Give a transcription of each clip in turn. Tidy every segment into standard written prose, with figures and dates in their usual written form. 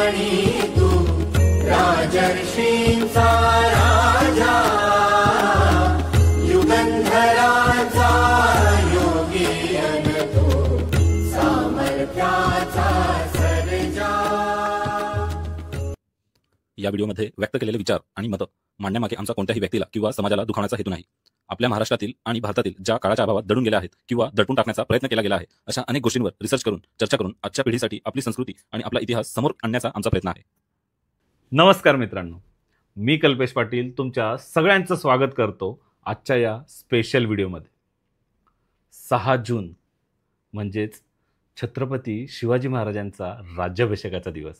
आणि तू राजर्षींचा राजा, युगंधराचा योगी अन तू सामर्थ्याचा सर्जा. या व्हिडिओमध्ये व्यक्त केलेले विचार आणि मतं मांडण्यामागे आमचा कोणत्याही व्यक्तीला किंवा समाजाला दुखावण्याचा हेतू नाही. आपल्या महाराष्ट्रातील आणि भारतातील ज्या काळाच्या अभावात दडून गेल्या आहेत किंवा दडपून टाकण्याचा प्रयत्न केला गेला आहे, अशा अनेक गोष्टींवर रिसर्च करून चर्चा करून आजच्या पिढीसाठी आपली संस्कृती आणि आपला इतिहास समोर आणण्याचा आमचा प्रयत्न आहे. नमस्कार मित्रांनो, मी कल्पेश पाटील तुमच्या सगळ्यांचं स्वागत करतो आजच्या या स्पेशल व्हिडिओमध्ये. 6 जून म्हणजेच छत्रपती शिवाजी महाराजांचा राज्याभिषेकाचा दिवस.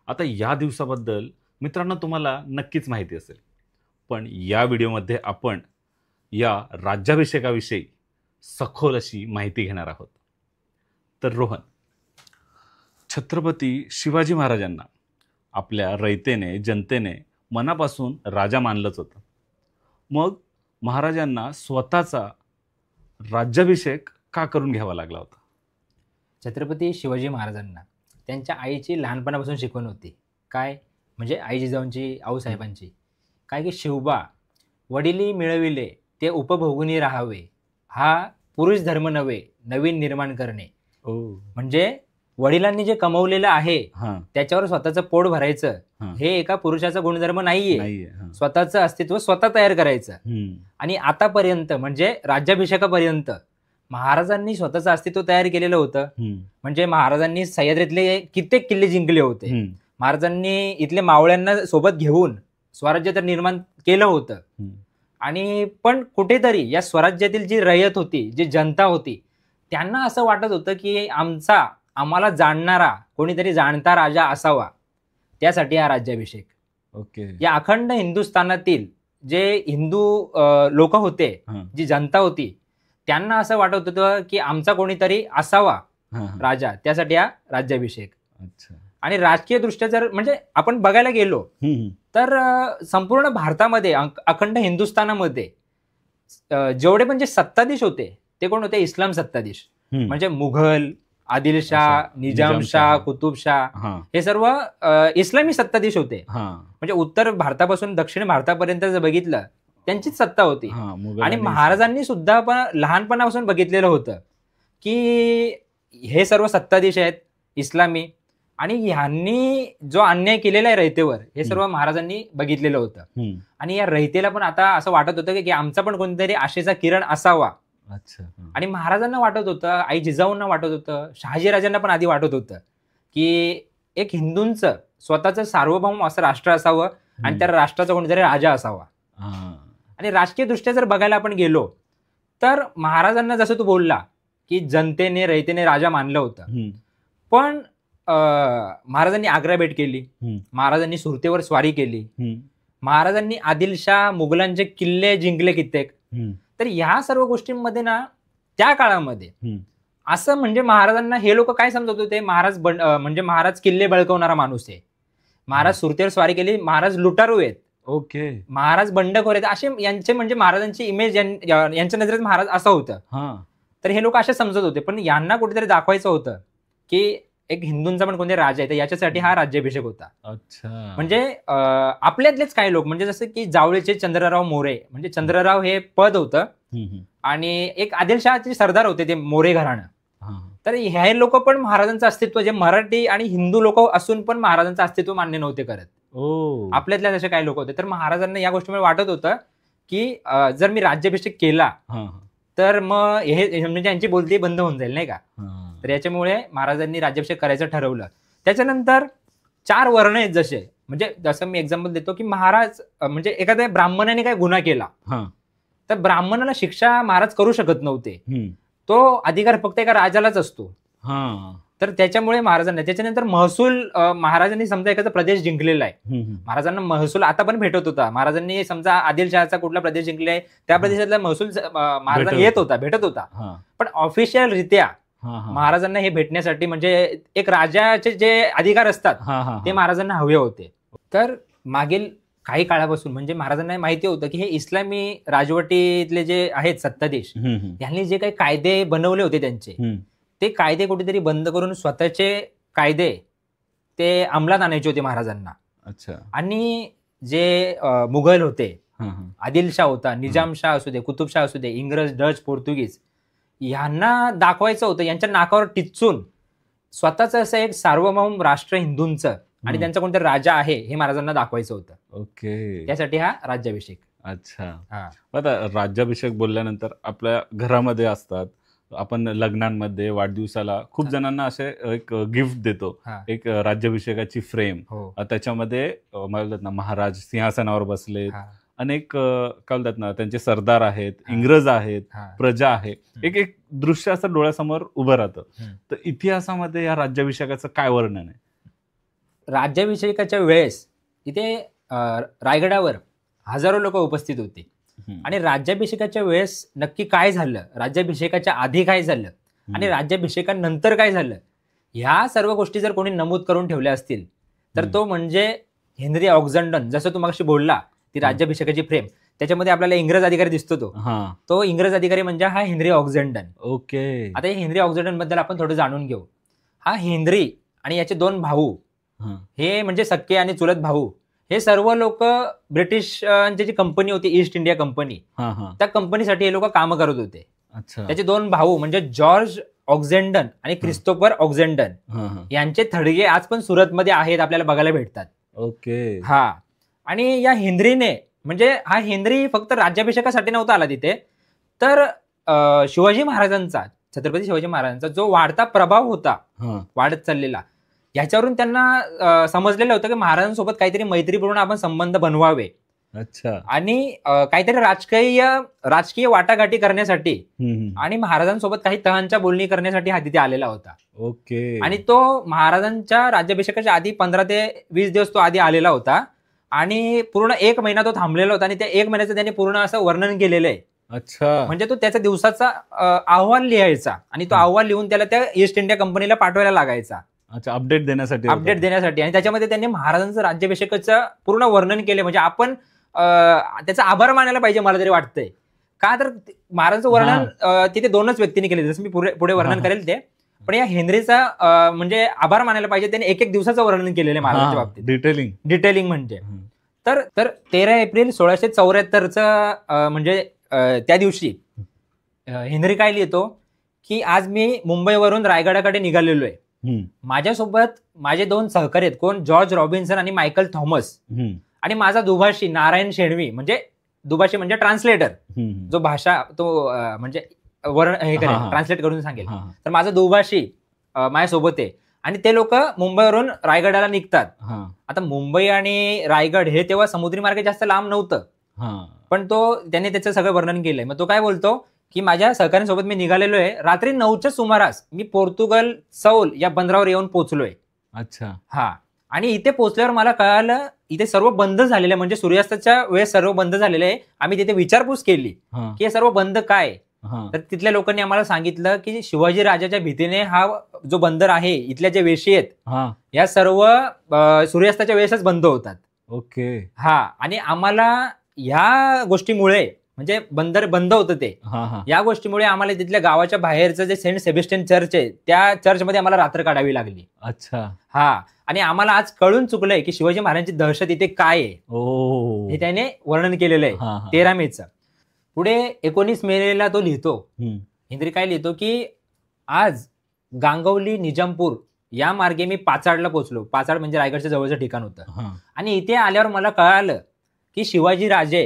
आता या दिवसाबद्दल मित्रांनो तुम्हाला नक्कीच माहिती असेल, पण या व्हिडिओमध्ये आपण या राज्याभिषेकाविषयी सखोल अशी माहिती घेणार आहोत. तर रोहन, छत्रपती शिवाजी महाराजांना आपल्या रयतेने जनतेने मनापासून राजा मानलंच होतं. मग महाराजांना स्वतःचा राज्याभिषेक का करून घ्यावा लागला होता? छत्रपती शिवाजी महाराजांना त्यांच्या आईची लहानपणापासून शिकवण होती. काय म्हणजे आई जिजाऊंची, आऊसाहेबांची, काय की शिवबा वडिली मिळविले ते उपभोगुनी राहावे, हा पुरुष धर्म नव्हे नवीन निर्माण करणे. म्हणजे वडिलांनी जे कमवलेलं आहे त्याच्यावर स्वतःचं पोट भरायचं हे एका पुरुषाचा गुणधर्म नाहीये. स्वतःचं अस्तित्व स्वतः तयार करायचं. आणि आतापर्यंत म्हणजे राज्याभिषेकापर्यंत महाराजांनी स्वतःचं अस्तित्व तयार केलेलं होतं. म्हणजे महाराजांनी सह्याद्रीतले कित्येक किल्ले जिंकले होते. महाराजांनी इथले मावळ्यांना सोबत घेऊन स्वराज्य तर निर्माण केलं होतं. आणि पण कुठेतरी या स्वराज्यातील जी रयत होती, जी जनता होती, त्यांना असं वाटत होतं की आम्हाला जाणणारा कोणीतरी जाणता राजा असावा. त्यासाठी हा राज्याभिषेक. या अखंड हिंदुस्थानातील जे हिंदू लोक होते, जी जनता होती, त्यांना असं वाटत होतं की आमचा कोणीतरी असावा राजा. त्यासाठी हा राज्याभिषेक. आणि राजकीय दृष्ट्या जर म्हणजे आपण बघायला गेलो तर संपूर्ण भारतामध्ये अखंड हिंदुस्थानामध्ये जेवढे पण जे सत्ताधीश होते ते कोण होते? इस्लाम सत्ताधीश. म्हणजे मुघल, आदिलशाह, निजामशाह, कुतुबशाह हे सर्व इस्लामी सत्ताधीश होते. म्हणजे उत्तर भारतापासून दक्षिण भारतापर्यंत जर बघितलं त्यांचीच सत्ता होती. आणि महाराजांनी सुद्धा पण लहानपणापासून बघितलेलं होतं की हे सर्व सत्ताधीश आहेत इस्लामी, आणि ह्यांनी जो अन्याय केलेला आहे रयतेवर हे सर्व महाराजांनी बघितलेलं होतं. आणि या रयतेला पण आता असं वाटत होतं की आमचा पण कोणीतरी आशेचा किरण असावा. आणि महाराजांना वाटत होतं, आई जिजाऊंना वाटत होतं, शहाजीराजांना पण आधी वाटत होतं की एक हिंदूंचं स्वतःचं सार्वभौम असं राष्ट्र असावं आणि त्या राष्ट्राचा कोणीतरी राजा असावा. आणि राजकीय दृष्ट्या जर बघायला आपण गेलो तर महाराजांना जसं तू बोलला की जनतेने रयतेने राजा मानलं होतं, पण महाराजांनी आग्रा भेट केली, महाराजांनी सुरतेवर स्वारी केली, महाराजांनी आदिलशाह मुघलांचे किल्ले जिंकले कित्येक. तर ह्या सर्व गोष्टींमध्ये ना त्या काळामध्ये असं म्हणजे महाराजांना हे लोक काय समजत होते? म्हणजे महाराज किल्ले बळकवणारा माणूस आहे, महाराज सुरतेवर स्वारी केली, महाराज लुटारू आहेत, महाराज बंडखोर आहेत, असे यांचे म्हणजे महाराजांची इमेज यांच्या नजरेत महाराज असं होतं. तर हे लोक असे समजत होते. पण यांना कुठेतरी दाखवायचं होतं की एक हिंदूंचा पण कोणते राजा आहे, तर याच्यासाठी हा राज्याभिषेक होता. म्हणजे आपल्यातलेच काही लोक म्हणजे जसं की जावळीचे चंद्रराव मोरे, म्हणजे चंद्रराव हे पद होतं आणि एक आदिलशहाचे सरदार होते ते मोरे घराणं. तर हे लोक पण महाराजांचं अस्तित्व, जे मराठी आणि हिंदू लोक असून पण महाराजांचं अस्तित्व मान्य नव्हते करत. आपल्यातल्या जसे काही लोक होते. तर महाराजांना या गोष्टीमुळे वाटत होतं की जर मी राज्याभिषेक केला तर मग हे म्हणजे यांची बोलती बंद होऊन जाईल, नाही का? तर याच्यामुळे महाराजांनी राज्याभिषेक करायचं ठरवलं. त्याच्यानंतर 4 वर्ण आहेत जसे, म्हणजे जसं मी एक्झाम्पल देतो की महाराज म्हणजे एखाद्या ब्राह्मणाने काही गुन्हा केला तर ब्राह्मणाला शिक्षा महाराज करू शकत नव्हते. तो अधिकार फक्त एका राजालाच असतो. तर त्याच्यामुळे महाराजांना त्याच्यानंतर महसूल, महाराजांनी समजा एखादा प्रदेश जिंकलेला आहे, महाराजांना महसूल आता पण भेटत होता. महाराजांनी समजा आदिलशहाचा कुठला प्रदेश जिंकलाय त्या प्रदेशातला महसूल महाराजांना येत होता, भेटत होता. पण ऑफिशियल रित्या महाराजांना हे भेटण्यासाठी म्हणजे एक राजाचे जे अधिकार असतात ते महाराजांना हवे होते. तर मागील काही काळापासून म्हणजे महाराजांना माहिती होतं की हे इस्लामी राजवटीतले जे आहेत सत्ताधीश यांनी जे काही कायदे बनवले होते त्यांचे ते कायदे कुठेतरी बंद करून स्वतःचे कायदे ते अंमलात आणायचे होते महाराजांना. अच्छा. आणि जे मुघल होते, हा, हा. आदिलशाह होता, निजामशाह असू दे, कुतुबशाह असू दे, इंग्रज, डच, पोर्तुगीज, यांना दाखवायचं होतं यांच्या नाकावर टिचून स्वतःच असं एक सार्वभौम राष्ट्र हिंदूंचं आणि त्यांचा कोणतरी राजा आहे हे महाराजांना दाखवायचं होतं. ओके. त्यासाठी हा राज्याभिषेक. अच्छा. हा. आता राज्याभिषेक बोलल्यानंतर आपल्या घरामध्ये असतात, आपण लग्नांमध्ये वाढदिवसाला खूप जणांना असे एक गिफ्ट देतो, हा. एक राज्याभिषेकाची फ्रेम. हो. त्याच्यामध्ये म्हणतात ना महाराज सिंहासनावर बसलेत, हा. अनेक काय बोलतात ना त्यांचे सरदार आहेत, हा. इंग्रज आहेत, हा. प्रजा आहे, एक एक दृश्य असं डोळ्यासमोर उभं राहतं. तर इतिहासामध्ये या राज्याभिषेकाचं काय वर्णन आहे? राज्याभिषेकाच्या वेळेस इथे रायगडावर हजारो लोक उपस्थित होते. आणि राज्याभिषेकाच्या वेळेस नक्की काय झालं, राज्याभिषेकाच्या आधी काय झालं आणि राज्याभिषेकानंतर काय झालं, ह्या सर्व गोष्टी जर कोणी नमूद करून ठेवल्या असतील तर तो म्हणजे हेनरी ऑक्झंडन. जसं तू मगाशी बोलला ती राज्याभिषेकाची फ्रेम, त्याच्यामध्ये आपल्याला इंग्रज अधिकारी दिसतो, तो इंग्रज अधिकारी म्हणजे हा हेनरी ऑक्झंडन. ओके. आता हे हेनरी ऑक्झंडन बद्दल आपण थोडं जाणून घेऊ. हा हेनरी आणि याचे 2 भाऊ, हे म्हणजे सख्खे आणि चुलत भाऊ, हे सर्व लोक ब्रिटिशांची जी कंपनी होती ईस्ट इंडिया कंपनी, त्या कंपनीसाठी हे लोक काम करत होते. त्याचे 2 भाऊ म्हणजे जॉर्ज ऑक्झेंडन आणि क्रिस्टोफर ऑक्झेंडन यांचे थडगे आज पण सुरतमध्ये आहेत, आपल्याला बघायला भेटतात. ओके. हा. आणि या हेनरीने म्हणजे हा हेनरी फक्त राज्याभिषेकासाठी नव्हता आला तिथे, तर शिवाजी महाराजांचा, छत्रपती शिवाजी महाराजांचा जो वाढता प्रभाव होता, वाढत चाललेला, याच्यावरून त्यांना समजलेलं होतं की महाराजांसोबत काहीतरी मैत्रीपूर्ण आपण संबंध बनवावे. अच्छा. आणि काहीतरी राजकीय वाटाघाटी करण्यासाठी आणि महाराजांसोबत काही तहांच्या बोलणी करण्यासाठी हा तिथे आलेला होता. ओके. आणि तो महाराजांच्या राज्याभिषेकाच्या आधी 15 ते 20 दिवस तो आधी आलेला होता आणि पूर्ण 1 महिना तो थांबलेला होता आणि त्या 1 महिन्याचं त्याने पूर्ण असं वर्णन केलेलं आहे. अच्छा. म्हणजे तो त्याच्या दिवसाचा अहवाल लिहायचा आणि तो अहवाल लिहून त्याला त्या ईस्ट इंडिया कंपनीला पाठवायला लागायचा. अच्छा. अपडेट देण्यासाठी. आणि त्याच्यामध्ये त्यांनी महाराजांचं राज्याभिषेकाचं पूर्ण वर्णन केले. म्हणजे आपण त्याचा आभार मानायला पाहिजे, मला तरी वाटतंय. का तर महाराजांचं वर्णन तिथे 2च व्यक्तींनी केले, जसं मी पुढे वर्णन करेल ते. पण या हेनरीचा म्हणजे आभार मानायला पाहिजे, त्यांनी 1-1 दिवसाचं वर्णन केलेलं आहे महाराजांच्या बाबतीत. डिटेलिंग म्हणजे. तर 13 एप्रिल 1674 म्हणजे त्या दिवशी हेनरी काय लिहितो की आज मी मुंबईवरून रायगडाकडे निघालेलो आहे. माझ्यासोबत माझे 2 सहकारी आहेत, कोण, जॉर्ज रॉबिन्सन आणि मायकल थॉमस, आणि माझा दुभाषी नारायण शेणवी. म्हणजे दुभाषी म्हणजे ट्रान्सलेटर, जो भाषा तो म्हणजे हे करेल, ट्रान्सलेट करून सांगेल. तर माझा दुभाषी माझ्यासोबत आहे आणि ते लोक मुंबईवरून रायगडाला निघतात. आता मुंबई आणि रायगड हे तेव्हा समुद्री मार्ग जास्त लांब नव्हतं, पण त्याने त्याचं सगळं वर्णन केलंय. मग तो काय बोलतो की माझ्या सहकाऱ्यांसोबत मी निघालेलो आहे, रात्री 9च्या सुमारास मी पोर्तुगल सौल या बंदरावर येऊन पोहोचलोय. अच्छा. हा. आणि इथे पोहोचल्यावर मला कळालं इथे सर्व बंद झालेलं आहे, म्हणजे सूर्यास्ताच्या वेळेस सर्व बंद झालेलं आहे. आम्ही तिथे विचारपूस केली की हे सर्व बंद काय, तर तिथल्या लोकांनी आम्हाला सांगितलं की शिवाजी राजाच्या भीतीने हा जो बंदर आहे, इथल्या जे वेशी आहेत या सर्व सूर्यास्ताच्या वेळेसच बंद होतात. ओके. हा. आणि आम्हाला ह्या गोष्टीमुळे म्हणजे बंदर बंद होतं ते, या गोष्टीमुळे आम्हाला तिथल्या गावाच्या बाहेरचं जे सेंट सेबेस्टियन चर्च आहे त्या चर्चमध्ये आम्हाला रात्र काढावी लागली. अच्छा. हा. आणि आम्हाला आज कळून चुकलंय की शिवाजी महाराजांची दहशत इथे काय आहे, हे त्याने वर्णन केलेलं आहे 13 मेचं. पुढे 19 मेला तो लिहितो, हेनरी काय लिहितो की आज गांगवली निजामपूर या मार्गे मी पाचाडला पोहोचलो. पाचाड म्हणजे रायगडच्या जवळचं ठिकाण होतं. आणि इथे आल्यावर मला कळालं की शिवाजी राजे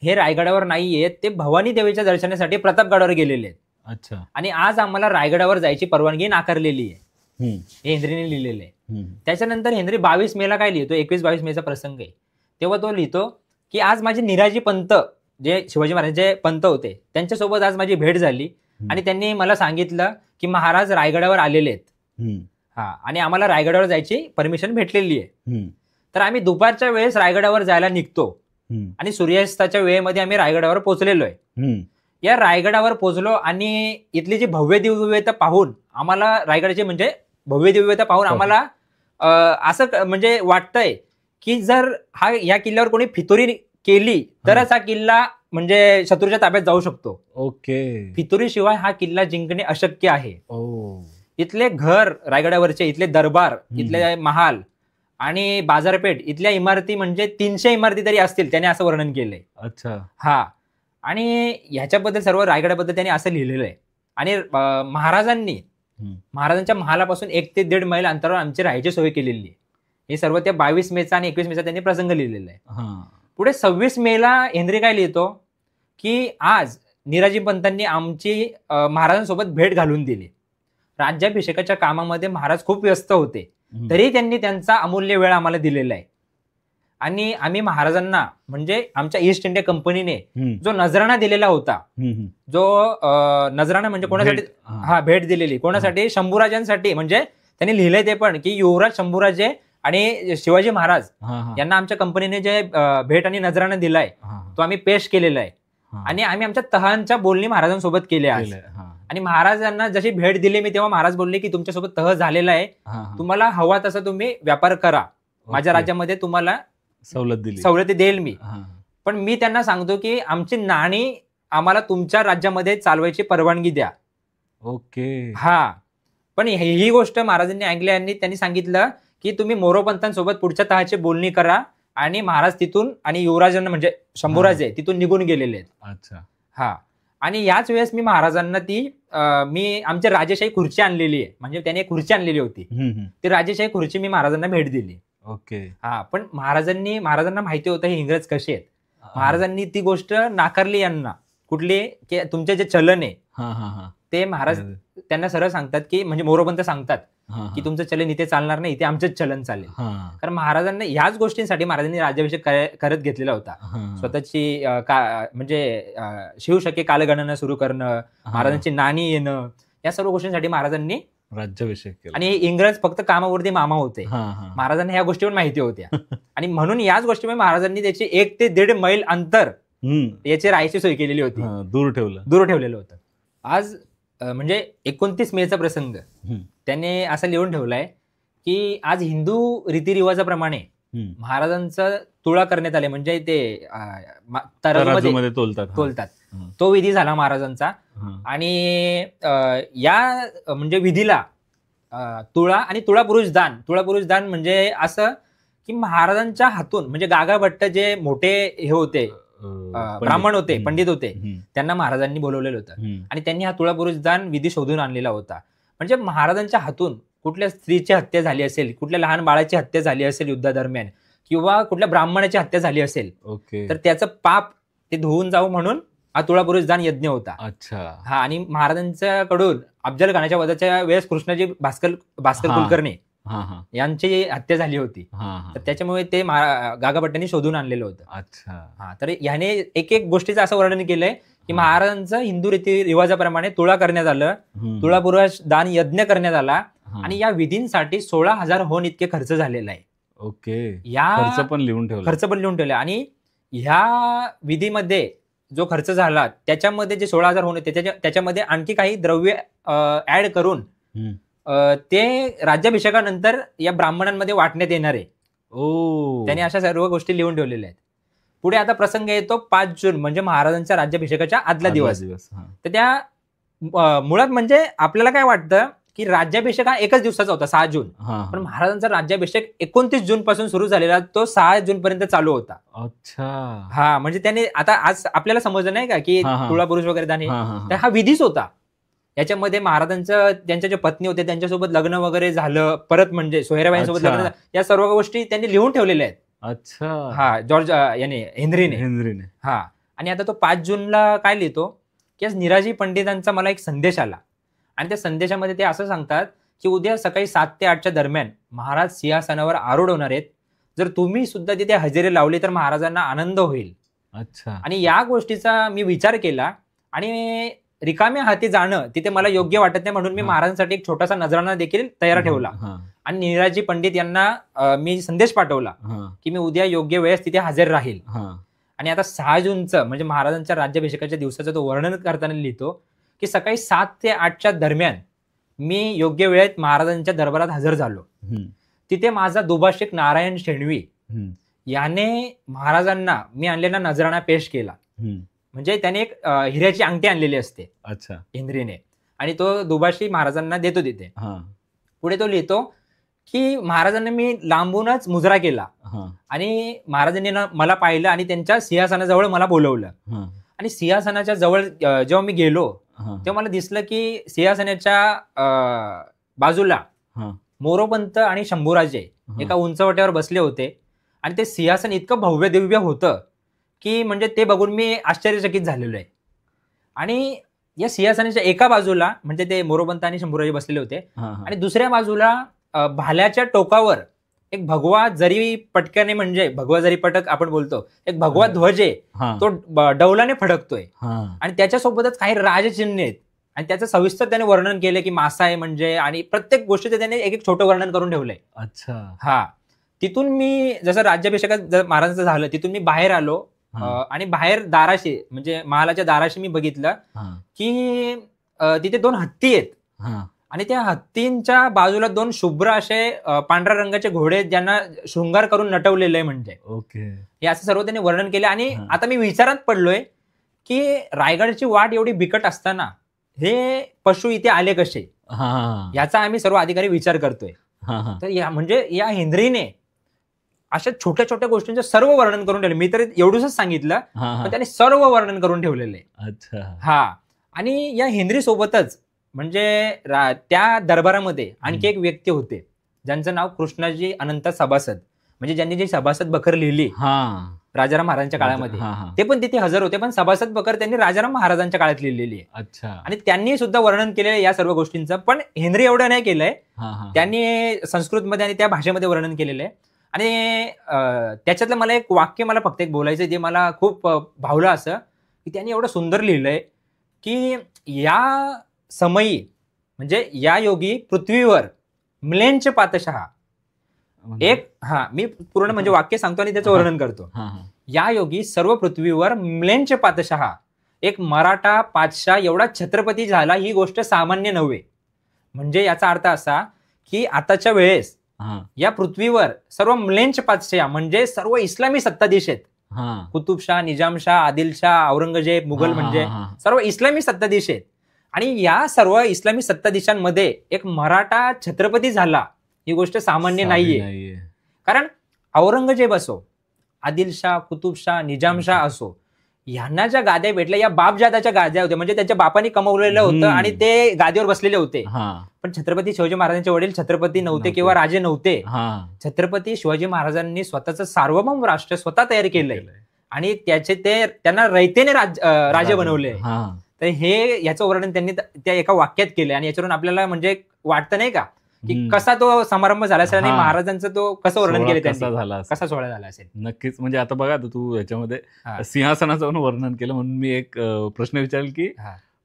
हे रायगडावर नाहीयेत, ते भवानी देवीच्या दर्शनासाठी प्रतापगडावर गेलेले आहेत. अच्छा. आणि आज आम्हाला रायगडावर जायची परवानगी नाकारलेली आहे, हे हेनरीने लिहिलेलं आहे. त्याच्यानंतर हेनरी 22 मेला काय लिहितो, 21-22 मेचा प्रसंग आहे, तेव्हा तो लिहितो की आज माझे निराजी पंत, जे शिवाजी महाराजांचे पंत होते, त्यांच्यासोबत आज माझी भेट झाली आणि त्यांनी मला सांगितलं की महाराज रायगडावर आलेले आहेत. हा. आणि आम्हाला रायगडावर जायची परमिशन भेटलेली आहे. तर आम्ही दुपारच्या वेळेस रायगडावर जायला निघतो आणि सूर्यास्ताच्या वेळेमध्ये आम्ही रायगडावर पोहोचलेलो आहे. या रायगडावर पोहोचलो आणि इथली जी भव्य दिव्यता पाहून आम्हाला, रायगडाची म्हणजे भव्य दिव्यता पाहून आम्हाला असं म्हणजे वाटतंय की जर या किल्ल्यावर कोणी फितुरी केली तरच हा किल्ला म्हणजे शत्रूच्या ताब्यात जाऊ शकतो. ओके. फितुरीशिवाय हा किल्ला जिंकणे अशक्य आहे. इथले घर, रायगडावरचे इथले दरबार, इथले महाल आणि बाजारपेठ इथल्या इमारती म्हणजे 300 इमारती तरी असतील, त्याने असं वर्णन केलंय. अच्छा. हा, आणि ह्याच्याबद्दल सर्व रायगडाबद्दल त्यांनी असं लिहिलेलं आहे. आणि महाराजांनी महाराजांच्या महालापासून 1 ते 1.5 मैल अंतरावर आमची राहायची सोय केलेली आहे. हे सर्व त्या 22 मेचा आणि 21 मेचा त्यांनी प्रसंग लिहिलेला आहे. पुढे 26 मेला हेनरी काय लिहितो की आज निराजी पंतांनी आमची महाराजांसोबत भेट घालून दिली. राज्याभिषेकाच्या कामामध्ये महाराज खूप व्यस्त होते, तरी त्यांनी त्यांचा अमूल्य वेळ आम्हाला दिलेला आहे. आणि आम्ही महाराजांना म्हणजे आमच्या ईस्ट इंडिया कंपनीने जो नजराणा दिलेला होता, जो नजराणा म्हणजे कोणासाठी भेट दिलेली, कोणासाठी? शंभूराजांसाठी. म्हणजे त्यांनी लिहिलंय ते पण की युवराज शंभूराजे आणि शिवाजी महाराज यांना आमच्या कंपनीने जे भेट आणि नजराणा दिलाय तो आम्ही पेश केलेला आहे. आणि आम्ही आमच्या तहांच्या बोलणी महाराजांसोबत केले आहे. आणि महाराजांना जशी भेट दिली मी, तेव्हा महाराज बोलले की तुमच्यासोबत तह झालेला आहे, तुम्हाला हवा तसा तुम्ही व्यापार करा, माझ्या राज्यामध्ये तुम्हाला सवलती देईल मी. पण मी त्यांना सांगतो की आमची नाणी आम्हाला तुमच्या राज्यामध्ये चालवायची परवानगी द्या. ओके. हा, पण ही गोष्ट महाराजांनी ऐकली आणि त्यांनी सांगितलं की तुम्ही मोरोपंतांसोबत पुढच्या तहाची बोलणी करा. आणि महाराज तिथून आणि युवराजांना म्हणजे शंभूराजे तिथून निघून गेलेले आहेत. अच्छा. हा, आणि याच वेळेस मी महाराजांना मी आमची राजेशाही खुर्ची आणलेली आहे, म्हणजे त्याने खुर्ची आणलेली होती, ती राजेशाही खुर्ची मी महाराजांना भेट दिली. ओके. हा, पण महाराजांना माहिती होतं हे इंग्रज कसे आहेत. महाराजांनी ती गोष्ट नाकारली यांना. कुठली? की तुमचे जे चलन आहे ते महाराज त्यांना सरळ सांगतात की म्हणजे मोरोपंत सांगतात की तुमचं चलन इथे चालणार नाही, इथे आमचंच चलन चालेल. कारण महाराजांना ह्याच गोष्टींसाठी महाराजांनी राज्याभिषेक करत घेतलेला होता. स्वतःची म्हणजे शिवशके कालगणना सुरू करणं, महाराजांची नाणी येणं, या सर्व गोष्टींसाठी महाराजांनी राज्याभिषेक केला. आणि इंग्रज फक्त कामावरती मामा होते. महाराजांना ह्या गोष्टीवर माहिती होत्या आणि म्हणून याच गोष्टीमुळे महाराजांनी त्याची 1 ते 1.5 मैल अंतर याची राहायची सोय केलेली होती, दूर ठेवलेलं होतं. आज म्हणजे 29 मेचा प्रसंग त्याने असं लिहून ठेवलाय की आज हिंदू रीतिरिवाजाप्रमाणे महाराजांचं तुळा करण्यात आले, म्हणजे ते तराजूमध्ये तोलतात, तो विधी झाला महाराजांचा. आणि या म्हणजे विधीला तुळा आणि तुळा पुरुष दान म्हणजे असं की महाराजांच्या हातून म्हणजे गागा भट्ट जे मोठे हे होते, ब्राह्मण होते, पंडित होते, त्यांना महाराजांनी बोलवलेलं होतं आणि त्यांनी हा तुळा पुरुष दान विधी शोधून आणलेला होता. म्हणजे महाराजांच्या हातून कुठल्या स्त्रीची हत्या झाली असेल, कुठल्या लहान बाळाची हत्या झाली असेल युद्धादरम्यान, किंवा कुठल्या ब्राह्मणाची हत्या झाली असेल, तर त्याचं पाप ते धुवून जाऊ म्हणून हा तुळा पुरुष दान यज्ञ होता. अच्छा. हा, आणि महाराजांच्याकडून अफजल खानाच्या वधाच्या वेळेस कृष्णाजी भास्कर कुलकर्णी यांची हत्या झाली होती, तर त्याच्यामुळे ते गागाभट्टांनी शोधून आणलेलं होतं. अच्छा. हा, तर ह्याने एक गोष्टीचं असं वर्णन केलंय की महाराजांचं हिंदू रीती रिवाजाप्रमाणे तुळा करण्यात आलं, तुळा पुरुष दान यज्ञ करण्यात आला आणि या विधींसाठी 16,000 इतके खर्च झालेला आहे. ओके. या खर्च पण लिहून ठेवला. आणि ह्या विधीमध्ये जो खर्च झाला त्याच्यामध्ये जे 16,000 होते त्याच्यामध्ये आणखी काही द्रव्य ऍड करून ते राज्याभिषेकानंतर या ब्राह्मणांमध्ये वाटण्यात येणार आहे. त्याने अशा सर्व गोष्टी लिहून ठेवलेल्या आहेत. पुढे आता प्रसंग येतो 5 जून म्हणजे महाराजांच्या राज्याभिषेकाच्या आदला दिवस. तर त्या मुळात म्हणजे आपल्याला काय वाटतं की राज्याभिषेक हा एकच दिवसाचा होता, 6 जून. पण महाराजांचा राज्याभिषेक 29 जून पासून सुरू झालेला, तो 6 जून पर्यंत चालू होता. अच्छा. हा, म्हणजे त्याने आता आज आपल्याला समजलं नाही का की तुळा पुरुष वगैरे दान, तर हा विधीच होता. याच्यामध्ये महाराजांचं त्यांच्या जे पत्नी होते त्यांच्यासोबत लग्न वगैरे झालं, परत म्हणजे सोयराबाईंसोबत लग्न, या सर्व गोष्टी त्यांनी लिहून ठेवलेल्या आहेत. अच्छा. हा, जॉर्ज हेनरीने. हा, आणि आता तो 5 जूनला काय लिहितो की आज निराजी पंडितांचा मला एक संदेश आला आणि त्या संदेशामध्ये ते असं सांगतात की उद्या सकाळी 7 ते 8च्या दरम्यान महाराज सिंहासनावर आरूढ होणार आहेत. जर तुम्ही सुद्धा तिथे हजेरी लावली तर महाराजांना आनंद होईल. अच्छा. आणि या गोष्टीचा मी विचार केला आणि रिकाम्या हाती जाणं तिथे मला योग्य वाटत नाही, म्हणून मी महाराजांसाठी एक छोटासा नजराणा देखील तयार ठेवला आणि निराजी पंडित यांना मी संदेश पाठवला की मी उद्या योग्य वेळेस तिथे हजर राहील. आणि आता 6 जूनचं म्हणजे महाराजांच्या राज्याभिषेकाच्या दिवसाचं तो वर्णन करताना लिहितो की सकाळी 7 ते 8च्या दरम्यान मी योग्य वेळेत महाराजांच्या दरबारात हजर झालो. तिथे माझा दुभाषिक नारायण शेणवी याने महाराजांना मी आणलेला नजराणा पेश केला. म्हणजे त्याने एक हिऱ्याची अंगठी आणलेली असते. अच्छा. हेनरीने, आणि तो दुभाषी महाराजांना देतो तिथे. पुढे तो लिहितो की महाराजांनी मी लांबूनच मुजरा केला हा, आणि महाराजांनी मला पाहिलं आणि त्यांच्या सिंहासनाजवळ मला बोलवलं. हा, आणि सिंहासनाच्या जवळ जेव्हा मी गेलो हा, तेव्हा मला दिसलं की सिंहासनाच्या बाजूला हा, मोरोपंत आणि शंभूराजे एका उंचवट्यावर बसले होते आणि ते सिंहासन इतकं भव्य दिव्य होतं की म्हणजे ते बघून मी आश्चर्यचकित झालेलो आहे. आणि या सिंहासनाच्या एका बाजूला म्हणजे ते मोरोपंत आणि शंभूराजे बसलेले होते हा, आणि दुसऱ्या बाजूला भाल्याच्या टोकावर एक भगवा जरी पटक्याने म्हणजे भगवा जरी पटक आपण बोलतो एक भगवा ध्वज आहे हा, तो डौलाने फडकतोय हा, आणि त्याच्यासोबतच काही राजचिन्ह आहेत आणि त्याचं सविस्तर त्याने वर्णन केलं की मासा आहे म्हणजे आणि प्रत्येक गोष्टीचं त्याने एक एक छोटं वर्णन करून ठेवलंय. अच्छा, हा, तिथून मी जसं राज्याभिषेकात महाराजांचं झालं तिथून मी बाहेर आलो आणि बाहेर दाराशी म्हणजे महालाच्या दाराशी मी बघितलं हा, की तिथे 2 हत्ती आहेत हा, आणि त्या हत्तींच्या बाजूला 2 शुभ्र असे पांढऱ्या रंगाचे घोडे आहेत, ज्यांना शृंगार करून नटवलेलं आहे. म्हणजे ओके, हे असं सर्व त्यांनी वर्णन केलं. आणि हा. आता मी विचारात पडलोय की रायगडची वाट एवढी बिकट असताना हे पशु इथे आले कसे, हा, याचा आम्ही सर्व अधिकारी विचार करतोय. हा, हा, तर म्हणजे या हेनरीने अशा छोट्या छोट्या गोष्टींचं सर्व वर्णन करून ठेवलं. मी तर एवढंच सांगितलं हा, पण त्याने सर्व वर्णन करून ठेवलेलं आहे. अच्छा, हा, आणि या हेनरी सोबतच म्हणजे त्या दरबारामध्ये आणखी एक व्यक्ती होते ज्यांचं नाव कृष्णाजी अनंत सभासद, म्हणजे ज्यांनी जी सभासद बखर लिहिली हा, राजाराम महाराजांच्या काळामध्ये, हा, हा, ते पण तिथे हजर होते. पण सभासद बखर त्यांनी राजाराम महाराजांच्या काळात लिहिलेली आहे अच्छा, आणि त्यांनी सुद्धा वर्णन केलेलं आहे या सर्व गोष्टींचं. पण हेनरी एवढं नाही केलंय, हा, हा, त्यांनी संस्कृतमध्ये आणि त्या भाषेमध्ये वर्णन केलेलं आहे. आणि त्याच्यातलं मला एक वाक्य मला फक्त एक बोलायचं जे मला खूप भावलं, असं की त्यांनी एवढं सुंदर लिहिलंय की या समयी म्हणजे या योगी पृथ्वीवर म्लेंच पातशहा एक, हा मी पूर्ण म्हणजे वाक्य सांगतो आणि त्याचं वर्णन करतो. हा, हा, या योगी सर्व पृथ्वीवर म्लेंच पातशहा एक मराठा पातशाह एवढा छत्रपती झाला, ही गोष्ट सामान्य नव्हे. म्हणजे याचा अर्थ असा की आताच्या वेळेस हा, या पृथ्वीवर सर्व म्लेंच पातशाह म्हणजे सर्व इस्लामी सत्ताधीश आहेत. हा, कुतुबशाह, निजामशाह, आदिलशाह, औरंगजेब, मुघल हा, हा, म्हणजे हा, सर्व इस्लामी सत्ताधीश आहेत. आणि या सर्व इस्लामी सत्ताधीशांमध्ये एक मराठा छत्रपती झाला, ही गोष्ट सामान्य नाहीये. कारण औरंगजेब असो, आदिलशाह, कुतुबशाह, निजामशाह असो, यांना ज्या गाद्या भेटल्या या बापजादाच्या गाद्या होत्या, म्हणजे त्यांच्या बापांनी कमवलेलं होतं आणि ते गादीवर बसलेले होते. पण छत्रपती शिवाजी महाराजांचे वडील छत्रपती नव्हते किंवा राजे नव्हते. छत्रपती शिवाजी महाराजांनी स्वतःचं सार्वभौम राष्ट्र स्वतः तयार केलंय आणि त्यांना रयतेने राजे बनवले. तर हे याचं वर्णन त्यांनी त्या एका वाक्यात केलंय आणि याच्यावरून आपल्याला म्हणजे वाटतं नाही का की कसा तो समारंभ झाला असेल आणि महाराजांचं तो कसं वर्णन केलं त्यांनी, कसा सोहळा झाला असेल. नक्कीच. म्हणजे आता बघा तू याच्यामध्ये सिंहासनाचं वर्णन केलं म्हणून मी एक प्रश्न विचारेल की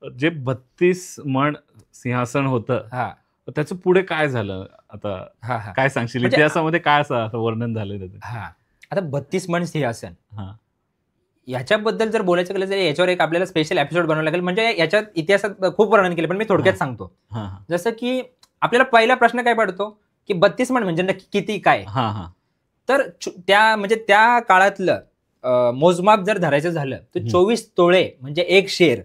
जे 32 मण सिंहासन होतं त्याचं पुढे काय झालं, आता काय सांगशील इतिहासामध्ये काय असं वर्णन झालं त्याचं? आता 32 मण सिंहासन याच्याबद्दल जर बोलायचं गेलं तर याच्यावर एक आपल्याला स्पेशल एपिसोड बनवायला लागेल. म्हणजे याच्यात इतिहासात खूप वर्णन केलं पण मी थोडक्यात सांगतो. जसं की आपल्याला पहिला प्रश्न काय पडतो की 32 मण म्हणजे नक्की किती काय. तर त्या म्हणजे त्या काळातलं मोजमाप जर धरायचं झालं तर 24 तोळे म्हणजे एक शेर.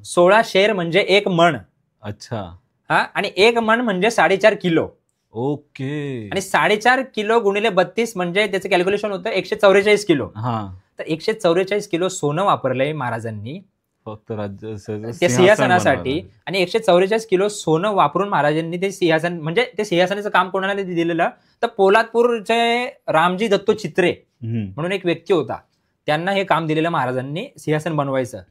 16 शेर म्हणजे 1 मण. अच्छा. आणि 1 मण म्हणजे 4.5 किलो. ओके. आणि 4.5 किलो गुणिले 32 म्हणजे त्याचं कॅल्क्युलेशन होतं 144 किलो. तर 144 किलो सोनं वापरलंय महाराजांनी फक्त त्या सिंहासनासाठी. आणि 144 किलो सोनं वापरून महाराजांनी ते सिंहासन म्हणजे ते सिंहासनाचं काम कोणाला दिलेलं तर पोलादपूरचे रामजी दत्तो चित्रे म्हणून एक व्यक्ती होता, त्यांना हे काम दिलेलं महाराजांनी सिंहासन बनवायचं.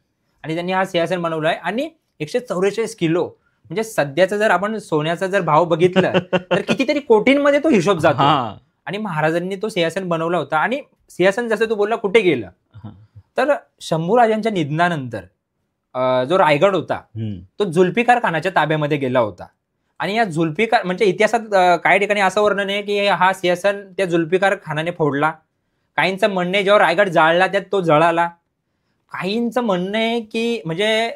आणि त्यांनी हा सिंहासन बनवलाय. आणि 144 किलो म्हणजे सध्याचा जर आपण सोन्याचा जर भाव बघितला तर कितीतरी कोटींमध्ये तो हिशोब जातो. आणि महाराजांनी तो सिंहासन बनवला होता. आणि सिंहासन जसं तू बोलला कुठे गेलं तर शंभूराजांच्या निधनानंतर जो रायगड होता तो जुल्फिकार खानाच्या ताब्यामध्ये गेला होता. आणि या जुल्फिकार म्हणजे इतिहासात काही ठिकाणी असं वर्णन आहे की हा सिंहासन त्या जुल्फिकार खानाने फोडला. काहींचं म्हणणं आहे जेव्हा रायगड जाळला त्यात तो जळाला. काहींचं म्हणणं आहे की म्हणजे